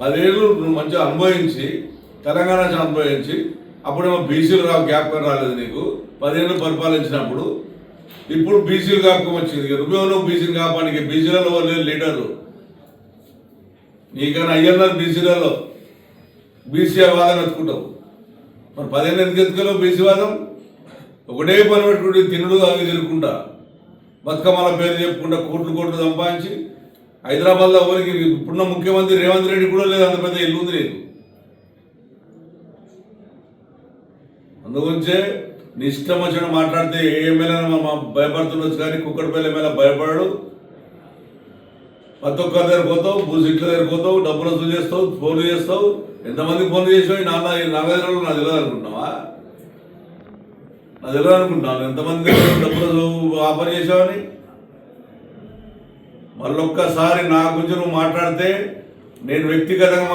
10 ఏళ్ళు నువ్వు మంచిగా అనుభవించి తెలంగాణ అనుభవించి అప్పుడేమో బీసీలు జ్ఞాపకం రాలేదు నీకు 10 ఏళ్ళు పరిపాలించినప్పుడు. ఇప్పుడు బీసీలు జ్ఞాపకం వచ్చింది. నువ్వేమో బీసీలు కాపానికి బీసీలలో వాళ్ళు లీడరు నీకన్నా అయ్యన్నారు. బీసీలలో బీసీ వాదం ఎత్తుకుంటావు. మరి 10 ఏళ్ళు ఎందుకు ఎత్తుకోలేవు బీసీ వాదం? ఒకటే పని పెట్టుకుంటే తినుడు అవి తిరుగుకుంటా బతుకమ్మల పేరు చెప్పుకుంటా కోట్లు సంపాదించి హైదరాబాద్లో ఎవరికి ఇప్పుడున్న ముఖ్యమంత్రి రేవంత్ రెడ్డి కూడా లేదు అంత పెద్ద ఇల్లు ఉంది నీకు. అందుగురించే నీ ఇష్టం వచ్చిన మాట్లాడితే ఏ ఎమ్మెల్యే భయపడుతుండొచ్చు కానీ కుక్కడిపల్లి ఎమ్మెల్యే భయపడాడు. ప్రతి ఒక్కరి దగ్గర పోతావు, సీట్ల దగ్గర పోతావు, డబ్బులు వసూలు చేస్తావు, ఫోన్లు చేస్తావు. ఎంతమందికి ఫోన్లు చేసావు? నా దగ్గర నాకు తెలియదు అనుకుంటున్నావా? నాకు తెలియదు అనుకుంటున్నాను ఎంతమంది దగ్గర డబ్బులు ఆఫర్ చేసావని. మళ్ళొక్కసారి నా గురించి నువ్వు మాట్లాడితే నేను వ్యక్తిగతంగా